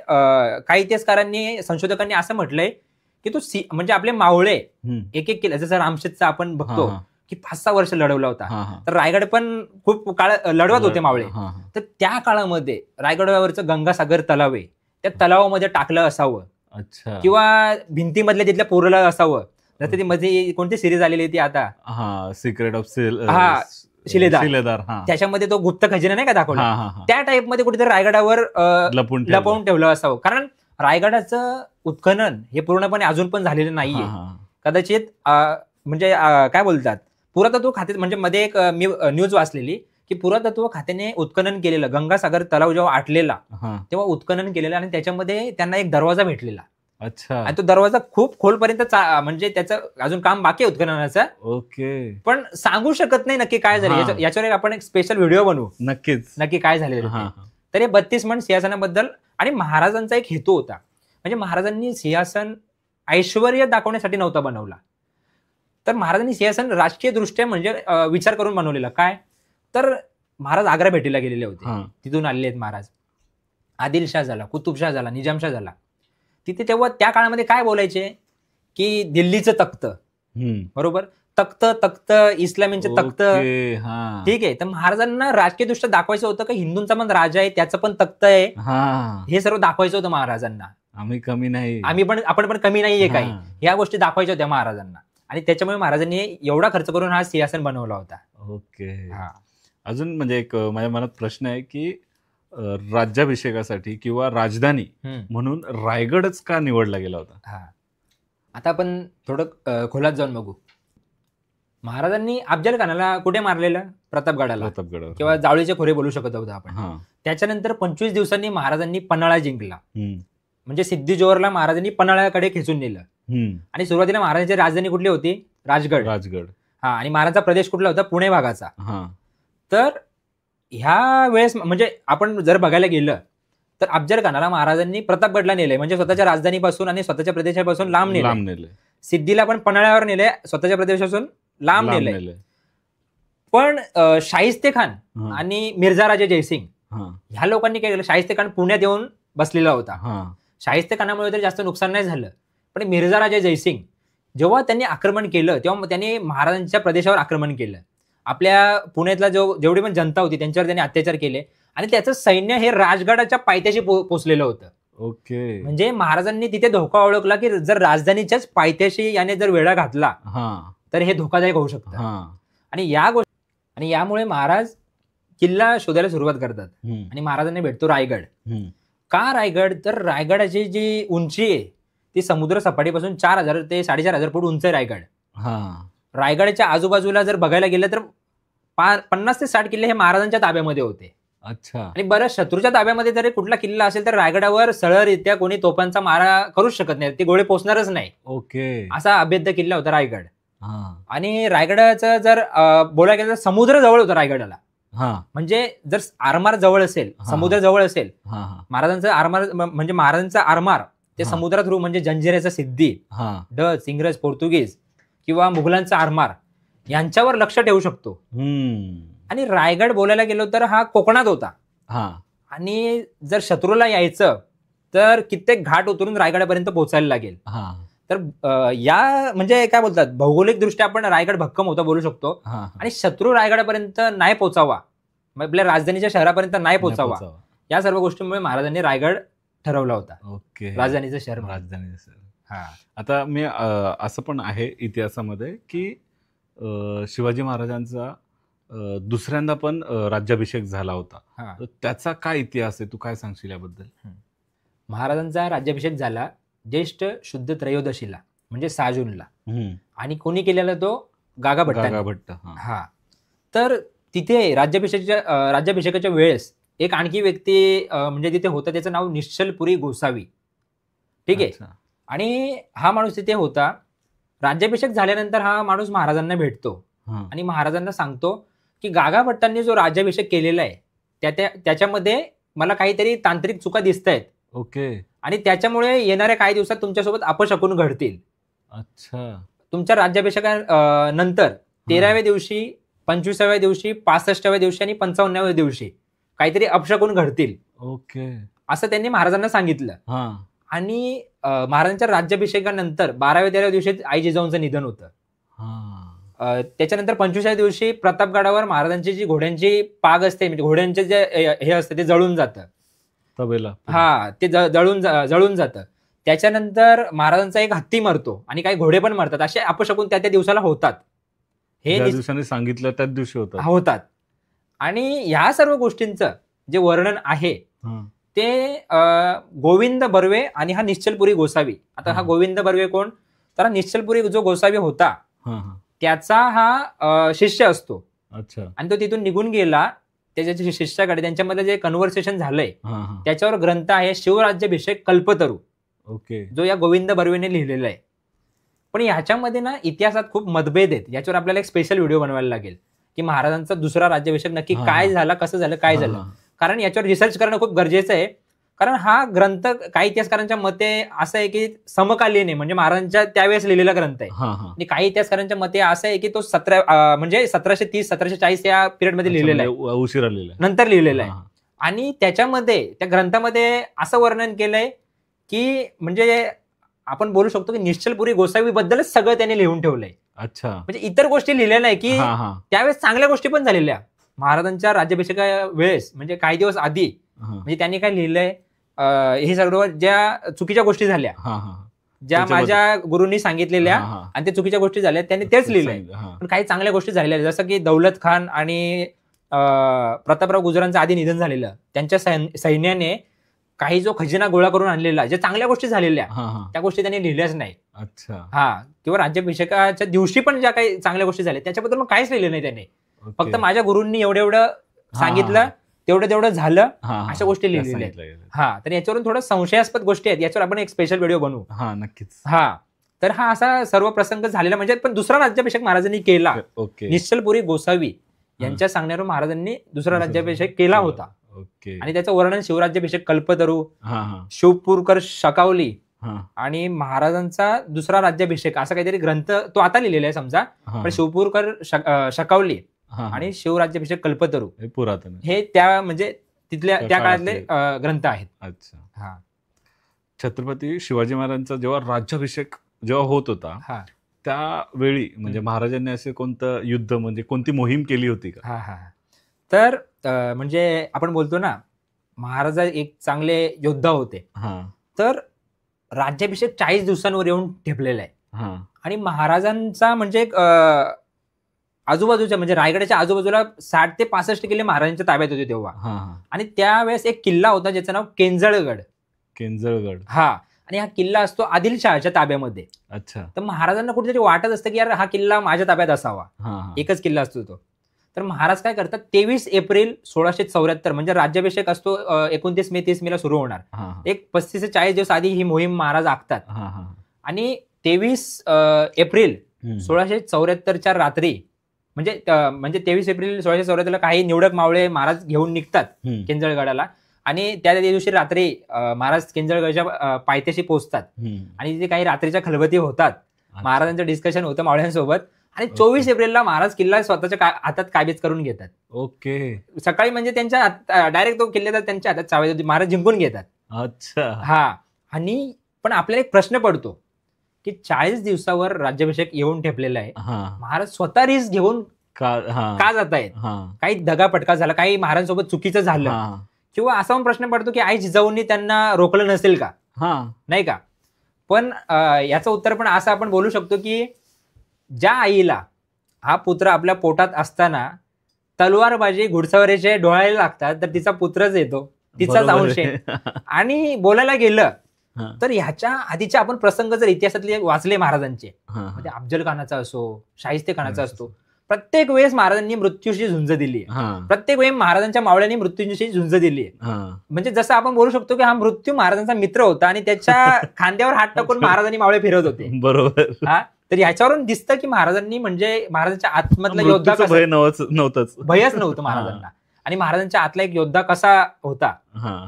काही इतिहासकारांनी संशोधकांनी असं म्हटलंय की तो म्हणजे आपले मावळे एक केलं, जसं रामशेतचा आपण बघतो की 5-6 वर्ष लढवला होता. तर रायगड पण खूप काळ लढवत होते मावळे. तर त्या काळामध्ये रायगडावरचं गंगासागर तलाव आहे त्या तलावामध्ये टाकलं असावं किंवा भिंतीमधल्या तिथल्या पोरलं असावं. जसं ती मध्ये कोणती सिरीज आलेली आहे ती आता हा सिक्रेट ऑफ शिलेदार. हा त्याच्यामध्ये तो गुप्त खजिना नाही का दाखवला, हा हा हा त्या टाईप मध्ये कुठेतरी रायगडावर लपवून ठेवलं असावं. कारण रायगडाचं उत्खनन हे पूर्णपणे अजून पण झालेलं नाहीये. कदाचित म्हणजे काय बोलतात, पुरातत्व खाते म्हणजे मध्ये एक मी न्यूज वाचलेली की पुरातत्व खात्याने उत्खनन केलेलं गंगासागर तलाव जेव्हा आटलेला तेव्हा उत्खनन केलेलं आणि त्याच्यामध्ये त्यांना एक दरवाजा भेटलेला. अच्छा. आणि तो दरवाजा खूप खोलपर्यंत म्हणजे त्याचं अजून काम बाकी आहे उत्खननाचं. ओके. पण सांगू शकत नाही नक्की काय झालं. याच्यावर आपण एक स्पेशल व्हिडिओ बनवू नक्की काय झालेलं. तर हे 32 मण सिंहासनाबद्दल. आणि महाराजांचा एक हेतू होता, म्हणजे महाराजांनी सिंहासन ऐश्वर्य दाखवण्यासाठी नव्हता बनवला, तर महाराजांनी सिंहासन राजकीय दृष्ट्या म्हणजे विचार करून बनवलेला. काय तर महाराज आग्रा भेटीला गेलेले होते, तिथून आलेले आहेत महाराज. आदिलशाह झाला, कुतुबशाह झाला, निजामशाह झाला. तिथे तेव्हा त्या काळामध्ये काय बोलायचे की दिल्लीचं तख्त, बरोबर, तख्त इस्लामींचे तख्त, ठीक आहे. तर महाराजांना राजकीय दृष्ट्या दाखवायचं होतं की हिंदूंचा पण राजा आहे, त्याचं पण तख्त आहे, हे सर्व दाखवायचं होतं महाराजांना. आम्ही कमी नाही, आपण पण कमी नाहीये काही, या गोष्टी दाखवायच्या होत्या महाराजांना. आणि त्याच्यामुळे महाराजांनी एवढा खर्च करून हा सिंहासन बनवला होता. ओके. अजून म्हणजे एक माझ्या मनात प्रश्न आहे की राज्याभिषेकासाठी किंवा राजधानी म्हणून रायगडच का निवडला गेला होता? आता आपण थोडं खोलात जाऊन बघू. महाराजांनी अफजल खानाला कुठे मारलेलं? प्रतापगडाला किंवा जावळीचे खोरे बोलू शकत होतो आपण. त्याच्यानंतर 25 दिवसांनी महाराजांनी पन्हाळा जिंकला, म्हणजे सिद्धी जोहरला महाराजांनी पन्हाळ्याकडे खेचून नेलं. आणि सुरुवातीला महाराजांची राजधानी कुठली होती? राजगड. आणि महाराजांचा प्रदेश कुठला होता? पुणे भागाचा. तर ह्या वेळेस म्हणजे आपण जर बघायला गेलं तर अफजल खानाला महाराजांनी प्रतापगडला नेले, म्हणजे स्वतःच्या राजधानीपासून आणि स्वतःच्या प्रदेशापासून लांब नेले. सिद्धीला पण पन्हाळ्यावर नेले, स्वतःच्या प्रदेशापासून लांब नेले. पण शाहिस्ते खान आणि मिर्झा राजे जयसिंग ह्या लोकांनी काय केलं? शाहिस्ते खान पुण्यात येऊन बसलेला होता. शाहिस्ते खानामुळे तरी जास्त नुकसान नाही झालं, पण मिर्झा राजे जयसिंग जेव्हा त्यांनी आक्रमण केलं तेव्हा त्यांनी महाराजांच्या प्रदेशावर आक्रमण केलं. आपल्या पुण्यातला जेवढी पण जनता होती त्यांच्यावर त्यांनी अत्याचार केले आणि त्याचं सैन्य हे राजगडाच्या पायथ्याशी पोचलेलं होतं. ओके. म्हणजे महाराजांनी तिथे धोका ओळखला की जर राजधानीच्याच पायथ्याशी याने जर वेढा घातला तर हे धोकादायक होऊ शकतं. आणि यामुळे महाराज किल्ला शोधायला सुरुवात करतात आणि महाराजांनी भेटतो रायगड. का रायगड? तर रायगडाची जी उंची आहे ती समुद्र सपाटीपासून 4000 ते 4,500 फूट उंच आहे रायगड. रायगडच्या आजूबाजूला जर बघायला गेलं तर 50 ते 60 किल्ले हे महाराजांच्या ताब्यामध्ये होते. अच्छा. आणि बऱ्याच शत्रूच्या ताब्यामध्ये जरी कुठला किल्ला असेल तर रायगडावर सरळरित्या कोणी तोफांचा मारा करूच शकत नाही, ते गोळे पोचणारच नाही. ओके. असा अभेद्य किल्ला होता रायगड. आणि रायगडाचं जर बोलायला गेलं तर समुद्र जवळ होतं रायगडाला. म्हणजे जर आरमार जवळ असेल, समुद्र जवळ असेल, महाराजांचं आरमार म्हणजे महाराजांचा आरमार ते समुद्रा थ्रू म्हणजे जंजिऱ्याचा सिद्धी, डच, इंग्रज, पोर्तुगीज किंवा मुघलांचा आरमार यांच्यावर लक्ष ठेवू शकतो. आणि रायगड बोलायला गेलो तर हा कोकणात होता. आणि जर शत्रूला यायचं तर कित्येक घाट उतरून रायगडापर्यंत पोहोचायला लागेल. तर या म्हणजे काय बोलतात, भौगोलिक दृष्ट्या आपण रायगड भक्कम होता बोलू शकतो. आणि शत्रू रायगडापर्यंत नाही पोचावा, आपल्या राजधानीच्या शहरापर्यंत नाही पोचावा, या सर्व गोष्टींमुळे महाराजांनी रायगड ठरवला होता. ओके. राजधानीचं शहर. आता मी असं पण आहे इतिहासामध्ये की शिवाजी महाराजांचा दुसऱ्यांदा पण राज्याभिषेक झाला होता, त्याचा काय इतिहास आहे, तू काय सांगशील याबद्दल? महाराजांचा राज्याभिषेक झाला ज्येष्ठ शुद्ध त्रयोदशीला म्हणजे 6 जूनला. आणि कोणी केलेला? तो गागा भट्ट. तर तिथे राज्याभिषेकाच्या वेळेस एक आणखी व्यक्ती म्हणजे तिथे होता, त्याचं नाव निश्चलपुरी गोसावी. ठीक आहे. आणि हा माणूस तिथे होता. राज्याभिषेक झाल्यानंतर हा माणूस महाराजांना भेटतो आणि महाराजांना सांगतो की गागा भट्टांनी जो राज्याभिषेक केलेला आहे त्याच्यामध्ये मला काहीतरी तांत्रिक चुका दिसत आहेत. ओके. आणि त्याच्यामुळे येणाऱ्या काही दिवसात तुमच्यासोबत अपशकुन घडतील. अच्छा. तुमच्या राज्याभिषेकानंतर 13व्या दिवशी, 25व्या दिवशी, 65व्या दिवशी आणि 55व्या दिवशी काहीतरी अपशकुन घडतील. ओके. असं त्यांनी महाराजांना सांगितलं. आणि महाराजांच्या राज्याभिषेकानंतर 12व्या-13व्या दिवशी आई जिजाऊंचं निधन होतं. त्याच्यानंतर 25व्या दिवशी प्रतापगडावर महाराजांची जी घोड्यांची पाग असते म्हणजे घोड्यांचे जे हे असते ते जळून जातं. तबेला. ते जळून जातं. त्याच्यानंतर महाराजांचा एक हत्ती मरतो आणि काही घोडे पण मरतात. असे अपशकुन त्या दिवसाला होतात. हे ज्या दिवसाने सांगितलं त्याच दिवशी होतात. आणि ह्या सर्व गोष्टींचं जे वर्णन आहे ते गोविंद बर्वे आणि हा निश्चलपुरी गोसावी. आता हा गोविंद बर्वे कोण, तर हा निश्चलपुरी जो गोसावी होता त्याचा हा शिष्य असतो. अच्छा. आणि तो तिथून निघून गेला त्याच्या शिष्याकडे. त्यांच्यामध्ये जे कन्व्हर्सेशन झालंय त्याच्यावर ग्रंथ आहे शिवराज्याभिषेक कल्पतरू. ओके. जो या गोविंद बर्वेने लिहिलेला आहे. पण ह्याच्यामध्ये ना इतिहासात खूप मतभेद आहेत. याच्यावर आपल्याला एक स्पेशल व्हिडिओ बनवायला लागेल की महाराजांचा दुसरा राज्याभिषेक नक्की काय झाला, कसं झालं, काय झालं. कारण याच्यावर रिसर्च करणं खूप गरजेचं आहे. कारण हा ग्रंथ काही इतिहासकारांच्या मते असं आहे की समकालीन आहे, म्हणजे महाराजांच्या त्यावेळेस लिहिलेला ग्रंथ आहे. आणि काही इतिहासकारांच्या मते असं आहे की तो 1730-1740 या पिरियड मध्ये लिहिलेला आहे, उशिरा लिहिला, नंतर लिहिलेला आहे. आणि त्याच्यामध्ये त्या ग्रंथामध्ये असं वर्णन केलंय की म्हणजे आपण बोलू शकतो की निश्चलपुरी गोसावी बद्दलच सगळं त्याने लिहून ठेवलंय. अच्छा. म्हणजे इतर गोष्टी लिहिल्या नाही की त्यावेळेस चांगल्या गोष्टी पण झालेल्या महाराजांच्या राज्याभिषेका वेळेस, म्हणजे काही दिवस आधी. म्हणजे त्यांनी काय लिहिलंय, हे सगळं ज्या चुकीच्या गोष्टी झाल्या, ज्या माझ्या गुरूंनी सांगितलेल्या आणि त्या चुकीच्या गोष्टी झाल्या त्यांनी तेच लिहिलंय. पण काही चांगल्या गोष्टी झालेल्या, जसं की दौलत खान आणि प्रतापराव गुजरांचं आधी निधन झालेलं, त्यांच्या सैन्याने काही जो खजिना गोळा करून आणलेला, ज्या चांगल्या गोष्टी झालेल्या त्या गोष्टी त्यांनी लिहिल्याच नाही. अच्छा. किंवा राज्याभिषेकाच्या दिवशी पण ज्या काही चांगल्या गोष्टी झाल्या त्याच्याबद्दल मग काहीच लिहिलं नाही त्याने. फक्त माझ्या गुरूंनी एवढं सांगितलं, तेवढं झालं, अशा गोष्टी लिहिलेल्या आहेत. तर याच्यावरून थोडं संशयास्पद गोष्टी आहेत, याच्यावर आपण एक स्पेशल व्हिडिओ बनवू. नक्कीच. तर हा असा सर्व प्रसंग झालेला, म्हणजे पण दुसरा राज्याभिषेक महाराजांनी केला. निश्चलपुरी गोसावी यांच्या सांगण्यावरून महाराजांनी दुसरा राज्याभिषेक केला होता. आणि त्याचं वर्णन शिवराज्याभिषेक कल्पतरू, शिवपूरकर शकावली आणि महाराजांचा दुसरा राज्याभिषेक असा काहीतरी ग्रंथ तो आता लिहिलेला आहे समजा. पण शिवपूरकर शकावली आणि शिवराज्याभिषेक कल्पतरू पुरातन हे त्या म्हणजे तिथल्या त्या काळातले ग्रंथ आहेत. अच्छा. छत्रपती शिवाजी महाराजांचा जेव्हा राज्याभिषेक जेव्हा होत होता त्यावेळी म्हणजे महाराजांनी असे कोणतं युद्ध म्हणजे कोणती मोहीम केली होती का? तर म्हणजे आपण बोलतो ना महाराज एक चांगले योद्धा होते. तर राज्याभिषेक 40 दिवसांवर येऊन ठेपलेला आहे. आणि महाराजांचा म्हणजे आजूबाजूच्या म्हणजे रायगडाच्या आजूबाजूला 60 ते 65 किल्ले महाराजांच्या ताब्यात होते तेव्हा. आणि त्यावेळेस एक किल्ला होता ज्याचं नाव केंजळगड. आणि हा किल्ला असतो आदिलशहाच्या ताब्यामध्ये. अच्छा. तर महाराजांना कुठेतरी वाटत असतं की यार हा किल्ला माझ्या ताब्यात असावा, एकच किल्ला असतो तो. तर महाराज काय करतात, 23 एप्रिल 1674 म्हणजे राज्याभिषेक असतो 29 मे 30 मेला सुरू होणार. एक 35 ते 40 दिवस आधी ही मोहीम महाराज आखतात. आणि 23 एप्रिल 1674च्या रात्री म्हणजे 23 एप्रिल 1674ला काही निवडक मावळे महाराज घेऊन निघतात केंजळगडाला. आणि त्या दिवशी रात्री महाराज केंजळगडच्या पायथ्याशी पोहोचतात. आणि तिथे काही रात्रीच्या खलबती होतात, महाराजांचं डिस्कशन होतं मावळ्यांसोबत. आणि 24 एप्रिलला महाराज किल्ला स्वतःच्या हातात काबीज करून घेतात. ओके. सकाळी म्हणजे त्यांच्या डायरेक्ट तो किल्ल्याचा त्यांच्या हातात चावी होती, महाराज जिंकून घेतात. अच्छा. आणि पण आपल्याला एक प्रश्न पडतो की 40 दिवसावर राज्याभिषेक येऊन ठेपलेला आहे, महाराज स्वतः रिस्क घेऊन का जात आहेत? काही दगापटका झाला, काही महाराजांसोबत चुकीचं झालं, किंवा असा पण प्रश्न पडतो की आई जिजाऊंनी त्यांना रोखलं नसेल का, नाही का? पण याचं उत्तर पण असं आपण बोलू शकतो की ज्या आईला हा पुत्र आपल्या पोटात असताना तलवारबाजी घुडसवारीचे डोळ्याला लागतात तर तिचा पुत्रच येतो, तिचाच अंश आहे. आणि बोलायला गेलं तर ह्याच्या आधीचे आपण प्रसंग जर इतिहासातले वाचले महाराजांचे, म्हणजे अफजल खानाचा असो, शाहिस्ते खानाचा असतो, प्रत्येक वेळेस महाराजांनी मृत्यूशी झुंज दिली आहे. प्रत्येक वेळी महाराजांच्या मावळ्यांनी मृत्यूशी झुंज दिली आहे. म्हणजे जसं आपण बोलू शकतो की हा मृत्यू महाराजांचा मित्र होता आणि त्याच्या खांद्यावर हात टाकून महाराजांनी मावळे फिरवत होते. बरोबर. तर याच्यावरून दिसतं की महाराजांनी म्हणजे महाराजांच्या आतमधला योद्धा भय नव्हतंच, भयच नव्हतं महाराजांना. आणि महाराजांच्या आतला एक योद्धा कसा होता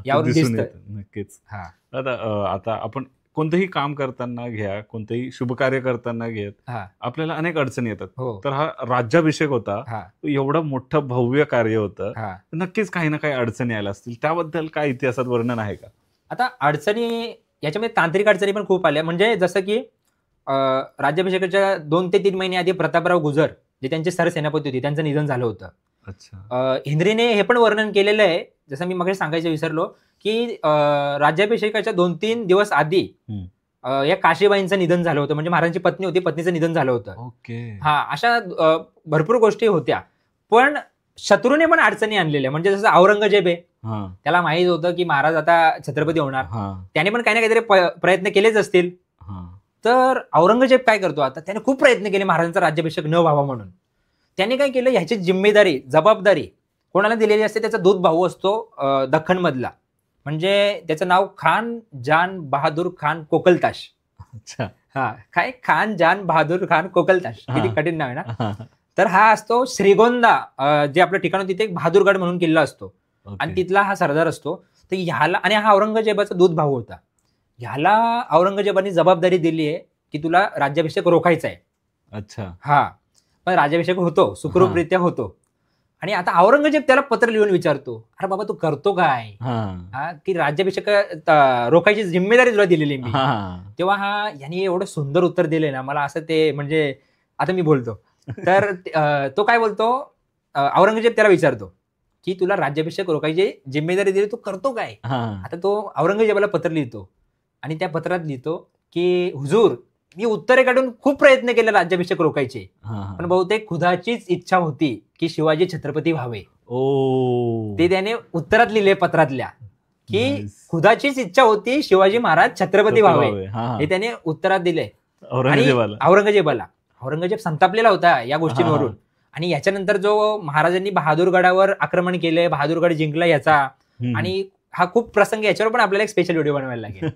यावरून दिसतं. नक्कीच. आता आपण कोणतंही काम करताना घ्या, कोणतंही शुभ कार्य करताना घेत, आपल्याला अनेक अडचणी येतात. तर हा राज्याभिषेक होता, एवढं मोठं भव्य कार्य होतं, नक्कीच काही ना काही अडचणी आल्या असतील. त्याबद्दल काय इतिहासात वर्णन आहे का? आता अडचणी याच्यामध्ये तांत्रिक अडचणी पण खूप आल्या. म्हणजे जसं की राज्याभिषेकाच्या 2 ते 3 महिने आधी प्रतापराव गुजर जे त्यांचे सरसेनापती होते त्यांचं निधन झालं होतं. अच्छा. हेनरीने हे पण वर्णन केलेलं आहे जसं मी मग सांगायचं विसरलो की राज्याभिषेकाच्या 2-3 दिवस आधी या काशीबाईंचं निधन झालं होतं. म्हणजे महाराजांची पत्नी होती, पत्नीचं निधन झालं होतं. ओके. हा, अशा भरपूर गोष्टी होत्या. पण शत्रूने पण अडचणी आणलेल्या. म्हणजे जसं औरंगजेब आहे, त्याला माहित होतं की महाराज आता छत्रपती होणार, त्याने पण काही ना काहीतरी प्रयत्न केलेच असतील. तर औरंगजेब काय करतो आता, त्याने खूप प्रयत्न केले महाराजांचा राज्याभिषेक न व्हावा म्हणून. त्याने काय केलं, ह्याची जिम्मेदारी जबाबदारी कोणाला दिलेली असते, त्याचा दूध भाऊ असतो दख्खन मधला, म्हणजे त्याचं नाव खान जान बहादूर खान कोकलताश. अच्छा. हा, काय खान जान बहादूर खान कोकलताश, किती कठीण नाव आहे ना. तर हा असतो श्रीगोंदा, जे आपलं ठिकाण होतं तिथे एक बहादूरगड म्हणून किल्ला असतो आणि तिथला हा सरदार असतो. तर ह्याला, आणि हा औरंगजेबाचा दूध भाऊ होता, ह्याला औरंगजेबाने जबाबदारी दिली आहे की तुला राज्याभिषेक रोखायचा आहे. अच्छा. हा, पण राज्याभिषेक होतो, सुखरूपरित्या होतो. आणि आता औरंगजेब त्याला पत्र लिहून विचारतो, अरे बाबा तू करतो काय, की राज्याभिषेक रोखायची जिम्मेदारी तुला दिलेली मी. तेव्हा यांनी एवढं सुंदर उत्तर दिले ना मला, असं ते म्हणजे आता मी बोलतो. तर तो काय बोलतो, औरंगजेब त्याला विचारतो की तुला राज्याभिषेक रोखायची जिम्मेदारी दिली, तू करतो काय. आता तो औरंगजेबाला पत्र लिहितो आणि त्या पत्रात लिहितो की हुजूर, मी उत्तरेकडून खूप प्रयत्न केले राज्याभिषेक रोखायचे, पण बहुतेक खुदाचीच इच्छा होती की शिवाजी छत्रपती व्हावे. ते त्याने उत्तरात लिहिले पत्रातल्या, की खुदाचीच इच्छा होती शिवाजी महाराज छत्रपती व्हावे, हे त्याने उत्तरात दिले औरंगजेबाला. औरंगजेब संतापलेला होता या गोष्टींवरून. आणि याच्यानंतर जो महाराजांनी बहादूरगडावर आक्रमण केलंय, बहादूरगड जिंकला याचा, आणि हा खूप प्रसंग, याच्यावर पण आपल्याला एक स्पेशल व्हिडिओ बनवायला लागेल.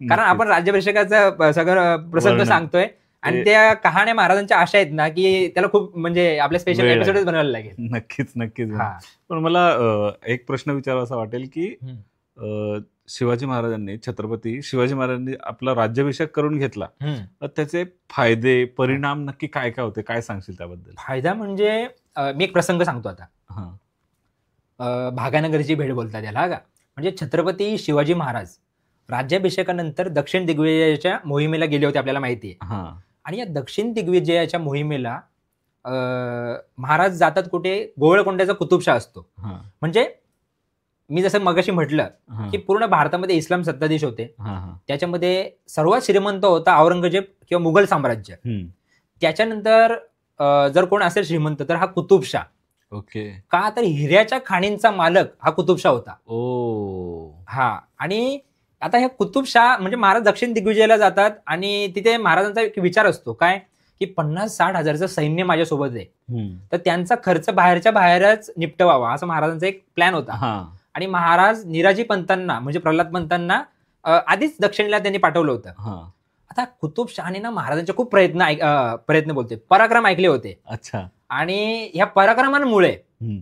कारण आपण राज्याभिषेकाचा सगळं प्रसंग सांगतोय आणि त्या कहाण्या महाराजांच्या अशा आहेत ना की त्याला खूप म्हणजे आपल्या स्पेशल एपिसोडच बनवायला लागेल. नक्कीच नक्कीच. पण मला एक प्रश्न विचारावा वाटेल की शिवाजी महाराजांनी, छत्रपती शिवाजी महाराजांनी आपला राज्याभिषेक करून घेतला, तर त्याचे फायदे परिणाम नक्की काय काय होते, काय सांगशील त्याबद्दल? फायदा म्हणजे मी एक प्रसंग सांगतो आता. भागानगरची भेट बोलतात त्याला का. म्हणजे छत्रपती शिवाजी महाराज राज्याभिषेकानंतर दक्षिण दिग्विजयाच्या मोहिमेला गेले होते, आपल्याला माहिती आहे. आणि या दक्षिण दिग्विजयाच्या मोहिमेला महाराज जातात कुठे, गोवळकोंड्याचा कुतुबशाह असतो. म्हणजे मी जसं मगाशी म्हटलं की पूर्ण भारतामध्ये इस्लाम सत्ताधीश होते, त्याच्यामध्ये सर्वात श्रीमंत होता औरंगजेब किंवा मुघल साम्राज्य. त्याच्यानंतर जर कोण असेल श्रीमंत तर हा कुतुबशाह. ओके. का तर हिऱ्याच्या खाणींचा मालक हा कुतुबशाह होता. हा, आणि आता ह्या कुतुबशाह म्हणजे महाराज दक्षिण दिग्विजयाला जातात आणि तिथे महाराजांचा एक विचार असतो काय की 50-60 हजारचं सैन्य माझ्यासोबत आहे, तर त्यांचा खर्च बाहेरच्या बाहेरच निपटवावा, असं महाराजांचा एक प्लॅन होता. आणि महाराज निराजी पंतांना म्हणजे प्रल्हाद पंतांना आधीच दक्षिणेला त्यांनी पाठवलं होतं. आता कुतुबशहाने ना महाराजांचे खूप प्रयत्न बोलते पराक्रम ऐकले होते. अच्छा. आणि ह्या पराक्रमांमुळे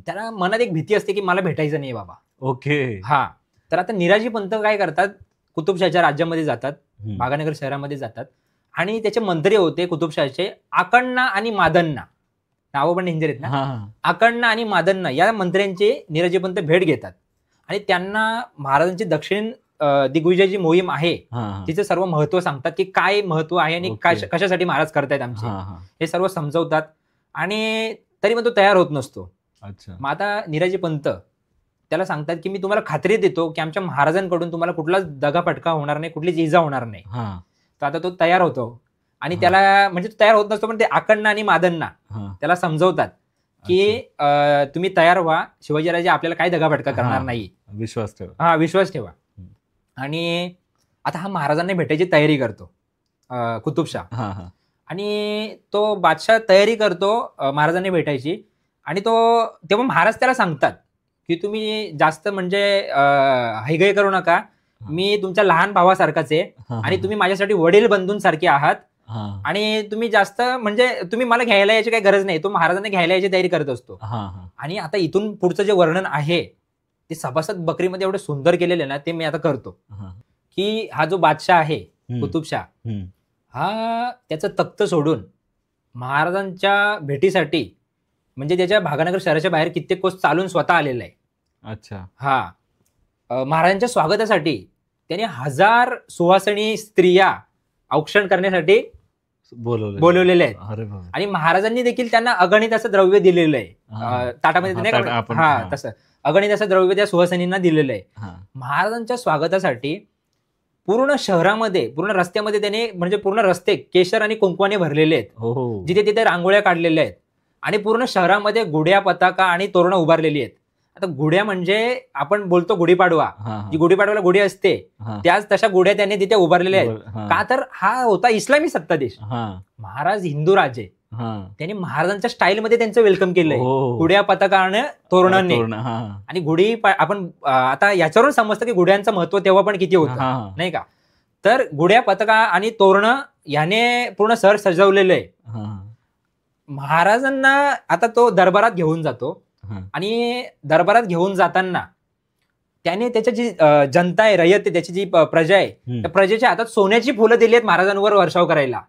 त्याला मनात एक भीती असते की मला भेटायचं नाही बाबा. ओके. हा, तर आता निराजी पंत काय करतात, कुतुबशाहच्या राज्यामध्ये जातात, भागानगर शहरामध्ये जातात, आणि त्याचे मंत्री होते कुतुबशाहचे आकण्णा आणि मादन्ना, नावं पण डेंजर आहेत ना. आकण्णा आणि मादन्ना या मंत्र्यांची निराजी पंत भेट घेतात आणि त्यांना महाराजांची दक्षिण दिग्विजयाची मोहीम आहे तिचं सर्व महत्व सांगतात की काय महत्व आहे आणि कशासाठी महाराज करतायत आमचे, हे सर्व समजवतात. आणि तरी पण तो तयार होत नसतो. मग आता निराजी पंत त्याला सांगतात की मी तुम्हाला खात्री देतो की आमच्या महाराजांकडून तुम्हाला कुठलाच दगाफटका होणार नाही, कुठलीच इजा होणार नाही. तर आता तो तयार होतो आणि त्याला म्हणजे तो तयार होत नसतो, पण ते आकण्णा आणि मादन्ना त्याला समजवतात की तुम्ही तयार व्हा, शिवाजीराजे आपल्याला काय दगाफटका करणार नाही, विश्वास ठेवा. विश्वास ठेवा. आणि आता हा महाराजांना भेटायची तयारी करतो कुतुबशाह. आणि तो बादशाह तयारी करतो महाराजांनी भेटायची. आणि तेव्हा महाराज त्याला सांगतात की तुम्ही जास्त म्हणजे हैगय करू नका, मी तुमच्या लहान भावासारखाच आहे आणि तुम्ही माझ्यासाठी वडील बंधूंसारखे आहात, आणि तुम्ही जास्त म्हणजे तुम्ही मला घ्यायला यायची काही गरज नाही. तो महाराजांना घ्यायला यायची तयारी करत असतो. आणि आता इथून पुढचं जे वर्णन आहे ते सभासद बकरीमध्ये एवढं सुंदर केलेलं आहे ना, ते मी आता करतो. की हा जो बादशाह आहे कुतुबशाह, हा त्याचं तख्त सोडून महाराजांच्या भेटीसाठी म्हणजे त्याच्या भागानगर शहराच्या बाहेर कित्येक कोस चालून स्वतः आलेला आहे. अच्छा. हा, महाराजांच्या स्वागतासाठी त्याने 1000 सुवासिनी स्त्रिया औक्षण करण्यासाठी बोलवलेले आहेत. अरे बाबा. आणि महाराजांनी देखील त्यांना अगणित असं द्रव्य दिलेलं आहे. ताटामध्ये नाही का, तसं अगणित असं द्रव्य त्या सुहासिनींना दिलेलं आहे. महाराजांच्या स्वागतासाठी पूर्ण शहरामध्ये, पूर्ण रस्त्यामध्ये त्याने, म्हणजे पूर्ण रस्ते केशर आणि कुंकवाने भरलेले आहेत. जिथे तिथे रांगोळ्या काढलेल्या आहेत आणि पूर्ण शहरामध्ये गुढ्या, पताका आणि तोरणं उभारलेली आहेत. आता गुढ्या म्हणजे आपण बोलतो गुढीपाडवा, जी गुढीपाडव्याला गुढी असते, त्याच तशा गुढ्या त्याने तिथे उभारलेल्या आहेत. का तर हा होता इस्लामी सत्तादेश. महाराज हिंदू राजे, त्यांनी महाराजांच्या स्टाईलमध्ये त्यांचं वेलकम केलंय, गुढ्या, पताका आणि तोरणाने. आणि गुढी आपण आता याच्यावरून समजतं की गुढ्यांचं महत्व तेव्हा पण किती होतं, नाही का. तर गुढ्या, पताका आणि तोरण याने पूर्ण शहर सजवलेलं आहे. महाराजांना आता तो दरबारात घेऊन जातो आणि दरबारात घेऊन जाताना त्याने त्याची जी जनता आहे, रयत आहे, त्याची जी प्रजा आहे, त्या प्रजेच्या हातात सोन्याची फुलं दिली आहेत महाराजांवर वर्षाव करायला.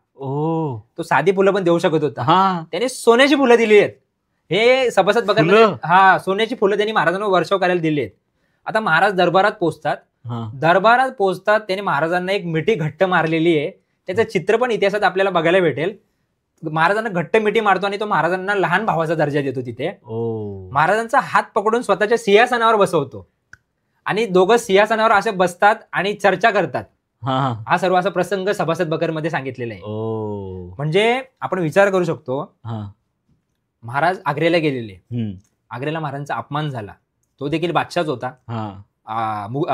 तो साधी फुलं पण देऊ शकत होता, त्याने सोन्याची फुलं दिली आहेत. हे सभासद बघा, सोन्याची फुलं त्यांनी महाराजांवर वर्षाव करायला दिली आहेत. आता महाराज दरबारात पोहोचतात. त्याने महाराजांना एक मिठी घट्ट मारलेली आहे. त्याचं चित्र पण इतिहासात आपल्याला बघायला भेटेल. महाराजांना घट्ट मिठी मारतो आणि तो महाराजांना लहान भावाचा दर्जा देतो. तिथे महाराजांचा हात पकडून स्वतःच्या सिंहासनावर बसवतो आणि दोघं सिंहासनावर असे बसतात आणि चर्चा करतात. हा सर्व असा प्रसंग सभासद बकर मध्ये सांगितलेला आहे. म्हणजे आपण विचार करू शकतो, महाराज आग्र्याला गेलेले, आग्र्याला महाराजांचा अपमान झाला. तो देखील बादशाहच होता,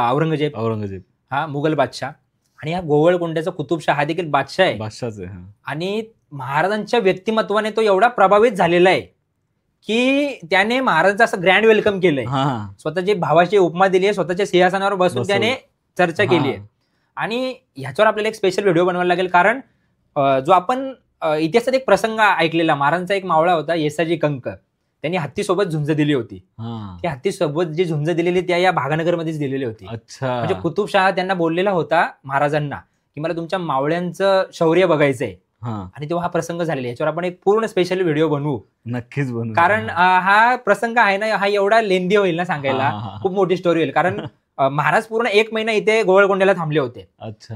औरंगजेब, हा मुघल बादशाह. आणि हा गोवळकोंड्याचा कुतुबशाह हा देखील बादशाह आहे. आणि महाराजांच्या व्यक्तिमत्वाने तो एवढा प्रभावित झालेला आहे की त्याने महाराजांचं असं ग्रँड वेलकम केलंय. स्वतःची भावाची उपमा दिली आहे, स्वतःच्या सिंहासनावर बसून त्याने चर्चा केली आहे. आणि ह्याच्यावर आपल्याला एक स्पेशल व्हिडिओ बनवायला लागेल, कारण जो आपण इतिहासात एक प्रसंग ऐकलेला, महाराजांचा एक मावळा होता येसाजी कंक, त्यांनी हत्तीसोबत झुंज दिली होती. त्या हत्तीसोबत जी झुंज दिलेली त्या या भागानगरमध्येच दिलेली होती. म्हणजे कुतुबशाह त्यांना बोललेला होता महाराजांना की मला तुमच्या मावळ्यांचं शौर्य बघायचंय. आणि तेव्हा हा प्रसंग झालेला, याच्यावर आपण एक पूर्ण स्पेशल व्हिडिओ बनवू. नक्कीच बनवू, कारण हा प्रसंग आहे ना, हा एवढा लेंदी होईल ना सांगायला, खूप मोठी स्टोरी होईल. कारण महाराज पूर्ण 1 महिना इथे गोवळकोंड्याला थांबले होते.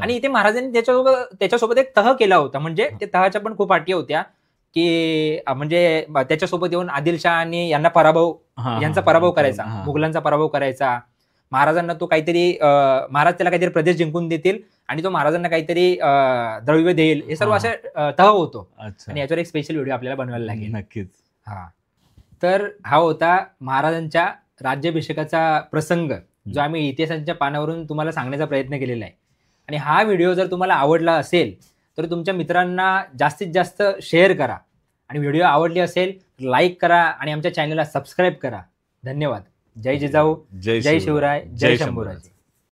आणि इथे महाराजांनी त्याच्यासोबत एक तह केला होता. म्हणजे त्या तहाच्या पण खूप अटी होत्या की म्हणजे त्याच्यासोबत येऊन आदिलशाह आणि यांचा पराभव करायचा, मुघलांचा पराभव करायचा. महाराजांना तो काहीतरी महाराज त्याला काहीतरी प्रदेश जिंकून देतील आणि तो महाराजांना काहीतरी द्रव्य देईल, हे सर्व असं तह होतो. आणि याच्यावर एक स्पेशल व्हिडिओ आपल्याला बनवायला लागेल. नक्कीच. तर हा होता महाराजांच्या राज्याभिषेकाचा प्रसंग, जो आम्ही इतिहासाच्या पानावरून तुम्हाला सांगण्याचा प्रयत्न केलेला आहे. आणि हा व्हिडिओ जर तुम्हाला आवडला असेल तर तुमच्या मित्रांना जास्तीत जास्त शेअर करा. आणि व्हिडिओ आवडली असेल लाईक करा आणि आमच्या चॅनलला सबस्क्राईब करा. धन्यवाद. जय जिजाऊ, जय शिवराय, जय शंभूराजे.